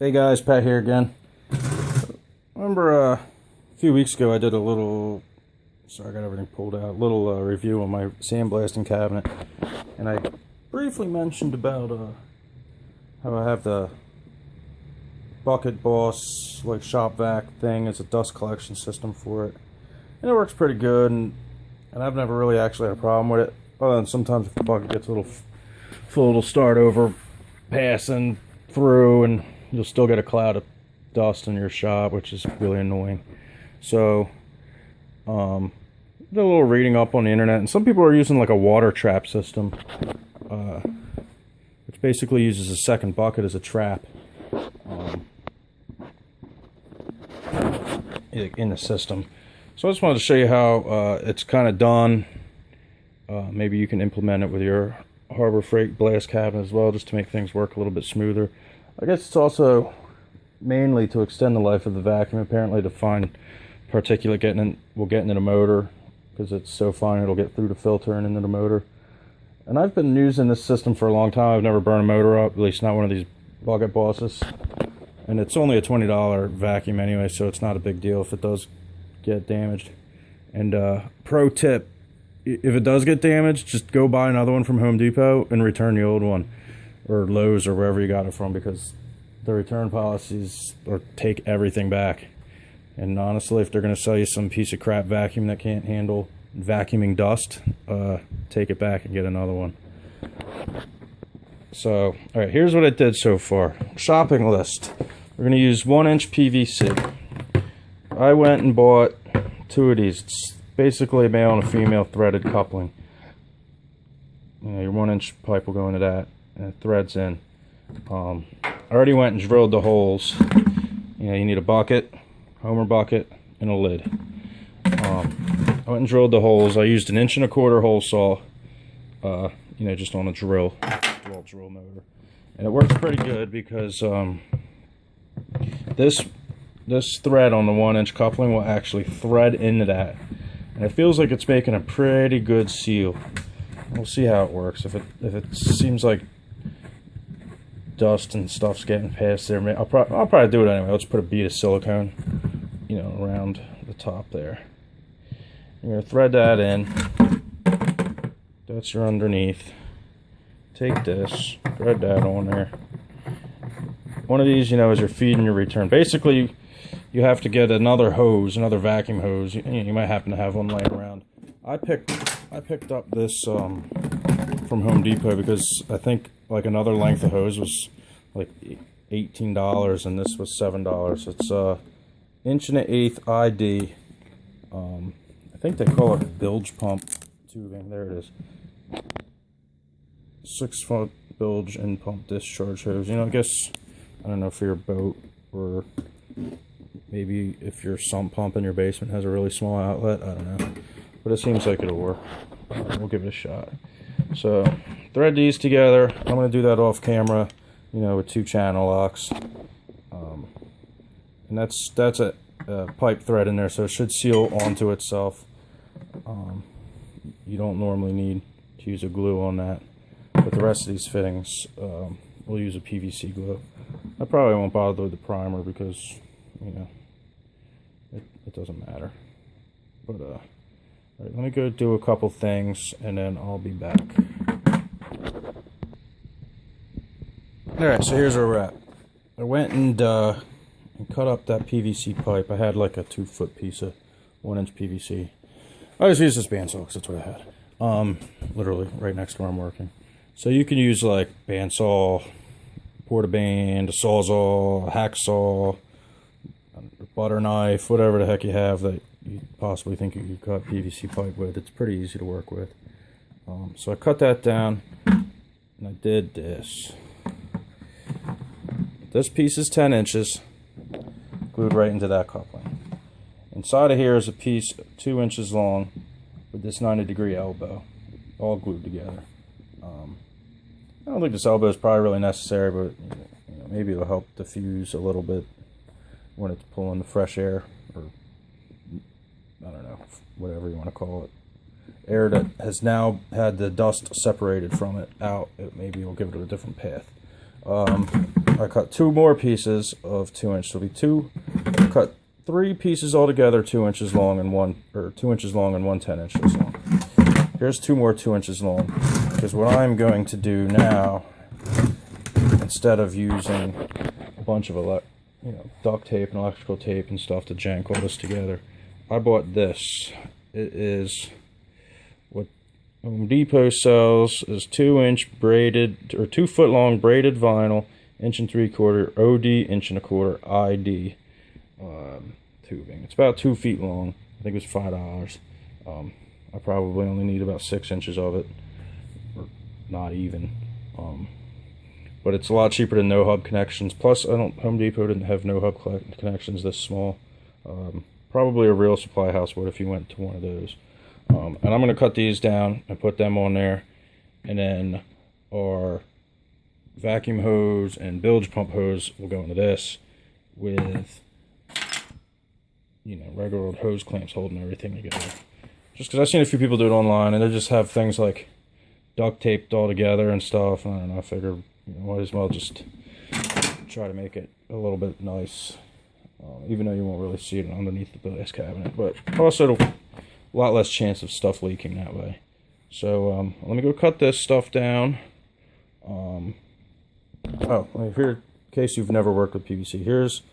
Hey guys, Pat here again. Remember a few weeks ago I did a little, sorry I got everything pulled out, little review on my sandblasting cabinet, and I briefly mentioned about how I have the Bucket Boss like shop vac thing as a dust collection system for it, and it works pretty good, and I've never really actually had a problem with it, other than sometimes if the bucket gets a little full, it'll start over passing through and you'll still get a cloud of dust in your shop, which is really annoying. So did a little reading up on the internet, and some people are using like a water trap system, which basically uses a second bucket as a trap in the system. So I just wanted to show you how it's kind of done. Maybe you can implement it with your Harbor Freight blast cabinet as well, just to make things work a little bit smoother. I guess it's also mainly to extend the life of the vacuum, apparently to find particulate will get into the motor, because it's so fine it'll get through the filter and into the motor. And I've been using this system for a long time. I've never burned a motor up, at least not one of these Bucket Bosses. And it's only a $20 vacuum anyway, so it's not a big deal if it does get damaged. And pro tip, if it does get damaged, just go buy another one from Home Depot and return the old one, or Lowe's, or wherever you got it from, because the return policies or take everything back. And honestly, if they're going to sell you some piece of crap vacuum that can't handle vacuuming dust, take it back and get another one. So, alright, here's what I did so far. Shopping list. We're going to use 1-inch PVC. I went and bought 2 of these. It's basically a male and a female threaded coupling. You know, your 1-inch pipe will go into that, and it threads in. I already went and drilled the holes. You know, you need a bucket, Homer bucket, and a lid. I went and drilled the holes. I used an 1.25-inch hole saw, you know, just on a drill motor, and it works pretty good because this thread on the 1-inch coupling will actually thread into that, and it feels like it's making a pretty good seal. We'll see how it works. If it seems like dust and stuff's getting past there, I'll probably do it anyway. Let's put a bead of silicone, you know, around the top there. You're gonna thread that in. That's your underneath. Take this, thread that on there. One of these, you know, is your feed and your return. Basically, you have to get another hose, another vacuum hose. You might happen to have one laying around. I picked up this from Home Depot because I think like another length of hose was like $18 and this was $7. It's 1.125 ID. I think they call it bilge pump tubing. There it is. 6-foot bilge and pump discharge hose. You know, I guess, I don't know, for your boat, or maybe if your sump pump in your basement has a really small outlet, I don't know. But it seems like it'll work. We'll give it a shot. So, thread these together. I'm going to do that off camera, you know, with 2 channel locks. And that's a pipe thread in there, so it should seal onto itself. You don't normally need to use a glue on that. But the rest of these fittings, we'll use a PVC glue. I probably won't bother with the primer because, you know, it doesn't matter. But, alright, let me go do a couple things and then I'll be back. Alright, so here's where we're at. I went and cut up that PVC pipe. I had like a 2-foot piece of 1-inch PVC. I just used this bandsaw because that's what I had. Literally right next to where I'm working. So you can use like bandsaw, porta-band, a sawzall, a hacksaw, a butter knife, whatever the heck you have that you possibly think you could cut PVC pipe with. It's pretty easy to work with. So I cut that down and I did this. This piece is 10 inches, glued right into that coupling. Inside of here is a piece 2 inches long with this 90-degree elbow, all glued together. I don't think this elbow is probably really necessary, but you know, maybe it'll help diffuse a little bit when it's pulling the fresh air, or I don't know, whatever you want to call it. Air that has now had the dust separated from it out. Maybe it'll give it a different path. I cut 2 more pieces of 2-inch. So it'll be cut 3 pieces altogether, 2 inches long and 2 inches long and 1 10 inches long. Here's 2 more 2 inches long, because what I'm going to do now, instead of using a bunch of duct tape and electrical tape and stuff to jank all this together, I bought this. It is what Home Depot sells is 2-inch braided, or 2 foot long braided vinyl, 1 3/4 OD, 1 1/4 ID tubing. It's about 2 feet long. I think it was $5. I probably only need about 6 inches of it, or not even. But it's a lot cheaper than no hub connections. Plus, Home Depot didn't have no hub connections this small. Probably a real supply house would if you went to one of those. And I'm going to cut these down and put them on there, and then our vacuum hose and bilge pump hose will go into this with, regular old hose clamps holding everything together. Just because I've seen a few people do it online, and they just have things like duct taped all together and stuff. And I don't know, I figured, might as well just try to make it a little bit nice, even though you won't really see it underneath the glass cabinet. But also, a lot less chance of stuff leaking that way. So let me go cut this stuff down. Here, in case you've never worked with PVC, here's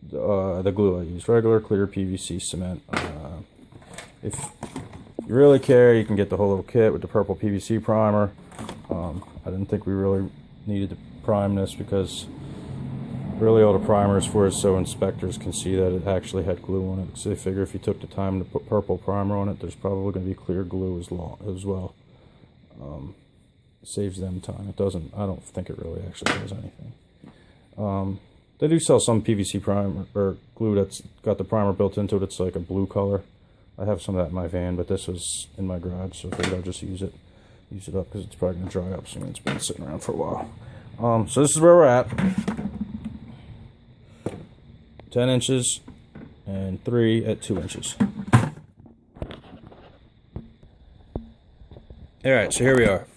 the glue I use. Regular clear PVC cement. If you really care, you can get the whole little kit with the purple PVC primer. I didn't think we really needed to prime this, because really all the primer is for is so inspectors can see that it actually had glue on it. So they figure if you took the time to put purple primer on it, there's probably going to be clear glue as well. Saves them time. It doesn't. I don't think it really actually does anything. They do sell some PVC primer or glue that's got the primer built into it. It's like a blue color. I have some of that in my van, but this was in my garage, so I figured I'll just use it up, because it's probably going to dry up soon. It's been sitting around for a while. So this is where we're at. 10 inches and 3 at 2 inches. Alright, so here we are.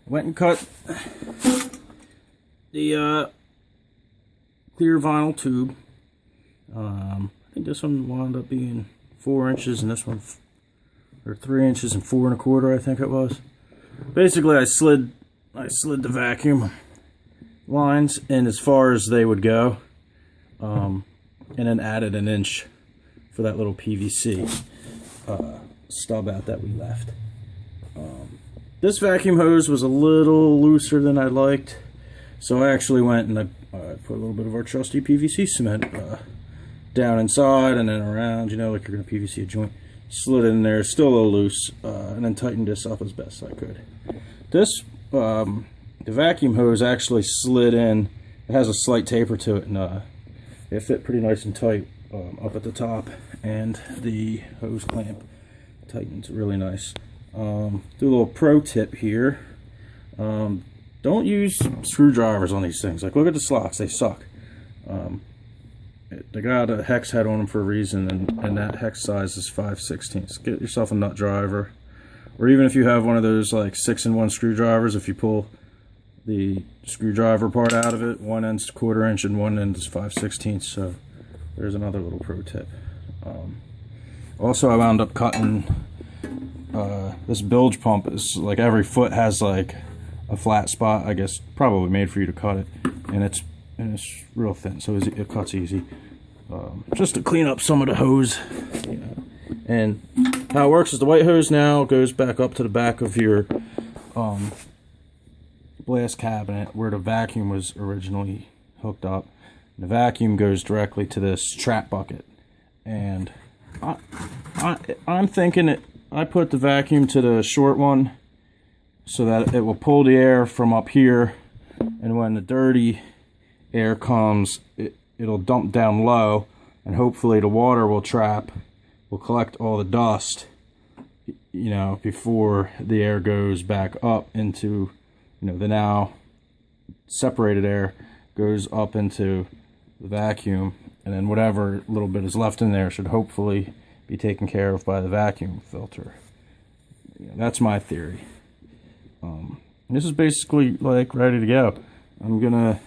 Went and cut the clear vinyl tube. I think this one wound up being 4 inches, and this one, or 3 inches and 4 1/4, I think it was. Basically, I slid the vacuum lines in as far as they would go, and then added 1 inch for that little PVC stub out that we left. This vacuum hose was a little looser than I liked, so I actually went and I put a little bit of our trusty PVC cement down inside and then around, like you're going to PVC a joint. Slid it in there, still a little loose, and then tightened this up as best I could. This, the vacuum hose actually slid in. It has a slight taper to it, and it fit pretty nice and tight up at the top, and the hose clamp tightens really nice. Do a little pro tip here. Don't use screwdrivers on these things. Like, look at the slots, they suck. They got a hex head on them for a reason, and that hex size is 5/16. Get yourself a nut driver, or even if you have one of those like 6-in-1 screwdrivers, if you pull the screwdriver part out of it, one end's 1/4 inch and one end is 5/16. So there's another little pro tip. Also, I wound up cutting this bilge pump. Is like every foot has like a flat spot, I guess, probably made for you to cut it, and it's real thin, so it cuts easy. Just to clean up some of the hose. And how it works is the white hose now goes back up to the back of your glass cabinet where the vacuum was originally hooked up. And the vacuum goes directly to this trap bucket. And I'm thinking I put the vacuum to the short one so that it will pull the air from up here, and when the dirty air comes, it'll dump down low, and hopefully the water will collect all the dust, before the air goes back up into, the now separated air goes up into the vacuum, and then whatever little bit is left in there should hopefully be taken care of by the vacuum filter. That's my theory. This is basically like ready to go. I'm gonna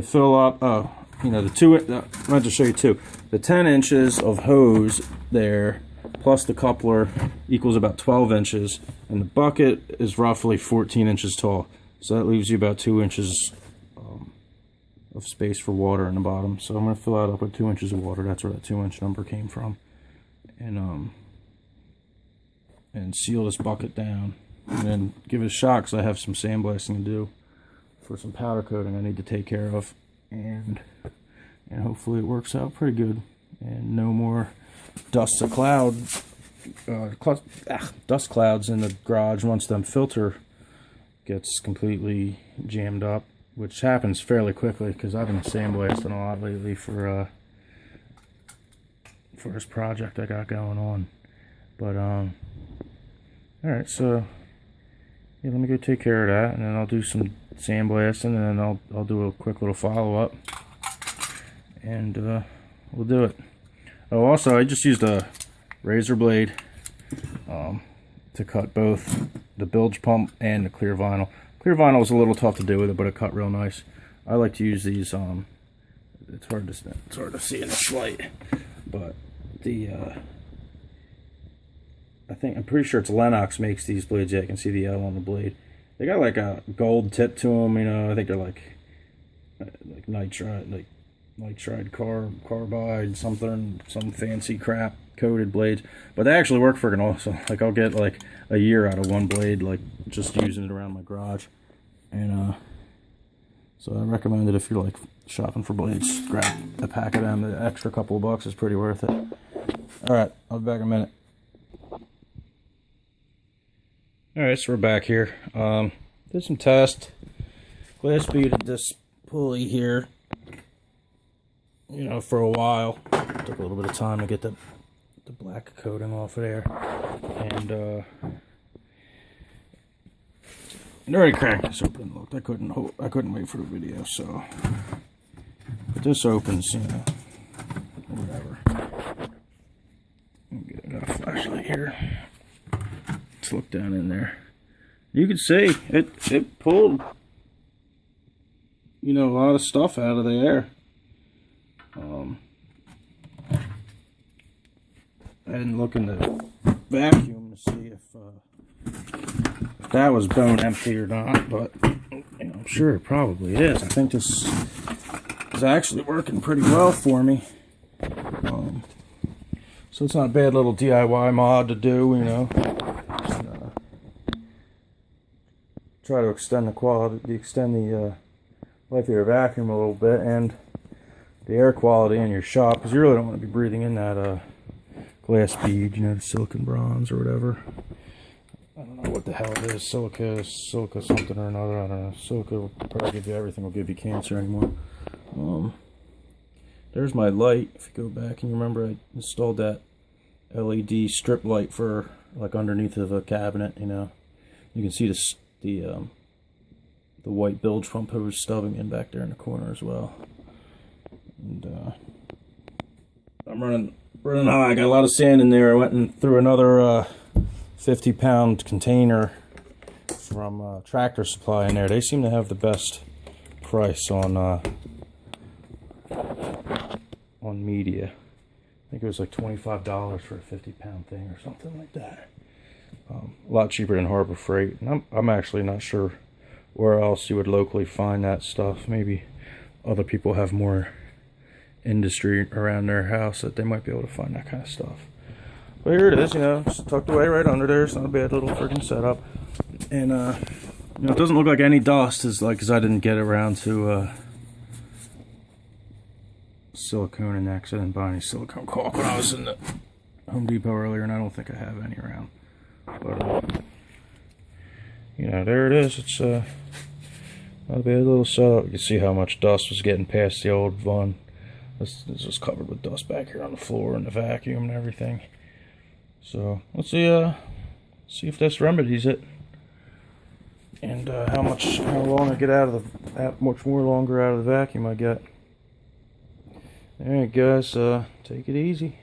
fill up. Oh, you know, I meant to show you two. The 10 inches of hose there, plus the coupler, equals about 12 inches, and the bucket is roughly 14 inches tall. So that leaves you about 2 inches of space for water in the bottom. So I'm gonna fill that up with 2 inches of water. That's where that 2-inch number came from, and seal this bucket down, and then give it a shot because I have some sandblasting to do for some powder coating I need to take care of, and hopefully it works out pretty good, and no more dust clouds in the garage once the filter gets completely jammed up, which happens fairly quickly because I've been sandblasting a lot lately for this project I got going on. But alright, so yeah, let me go take care of that, and then I'll do some sandblasting, and then I'll do a quick little follow-up, and we'll do it. Oh, also, I just used a razor blade to cut both the bilge pump and the clear vinyl. Clear vinyl is a little tough to do with it, but it cut real nice. I like to use these. It's hard to see in this light, but the I'm pretty sure it's Lennox makes these blades. Yeah, I can see the L on the blade. They got like a gold tip to them, you know. I think they're like nitride, carbide, some fancy crap coated blades. But they actually work freaking awesome. Like, I'll get like a year out of one blade, like just using it around my garage. And so I recommend it if you're like shopping for blades. Grab a pack of them. The extra couple of bucks is pretty worth it. All right, I'll be back in a minute. Alright, so we're back here. Did some tests. Glass beaded this pulley here, you know, for a while. Took a little bit of time to get the black coating off of there. And it already cracked this open. Look, I couldn't wait for the video, so but this opens, you know, whatever. I got a flashlight here. Let's look down in there. You can see it pulled, you know, a lot of stuff out of the air. I didn't look in the vacuum to see if that was bone empty or not, but you know, I'm sure it probably is. I think this is actually working pretty well for me. So it's not a bad little DIY mod to do, you know. Try to extend the life of your vacuum a little bit, and the air quality in your shop, because you really don't want to be breathing in that glass bead, you know, the silicon bronze or whatever. I don't know what the hell it is. Silica something or another. I don't know. Silica will probably give you everything. Will give you cancer anymore. There's my light. If you go back and you remember, I installed that LED strip light for like underneath of a cabinet. You know, you can see the white bilge pump hose stubbing in back there in the corner as well. And I'm running high. I got a lot of sand in there. I went and threw another 50-pound container from Tractor Supply in there. They seem to have the best price on media. I think it was like $25 for a 50-pound thing or something like that. A lot cheaper than Harbor Freight. And I'm actually not sure where else you would locally find that stuff. Maybe other people have more industry around their house that they might be able to find that kind of stuff. But here it is, you know, it's tucked away right under there. It's not a bad little freaking setup. And you know, it doesn't look like any dust, is like, because I didn't get around to silicone in that, because I didn't buy any silicone caulk when I was in the Home Depot earlier, and I don't think I have any around. But you know, there it is. It's not a bad little setup. You can see how much dust was getting past the old one. This was covered with dust back here on the floor and the vacuum and everything. So let's see if this remedies it, and how long I get out of how much more longer out of the vacuum I get. All right, guys, take it easy.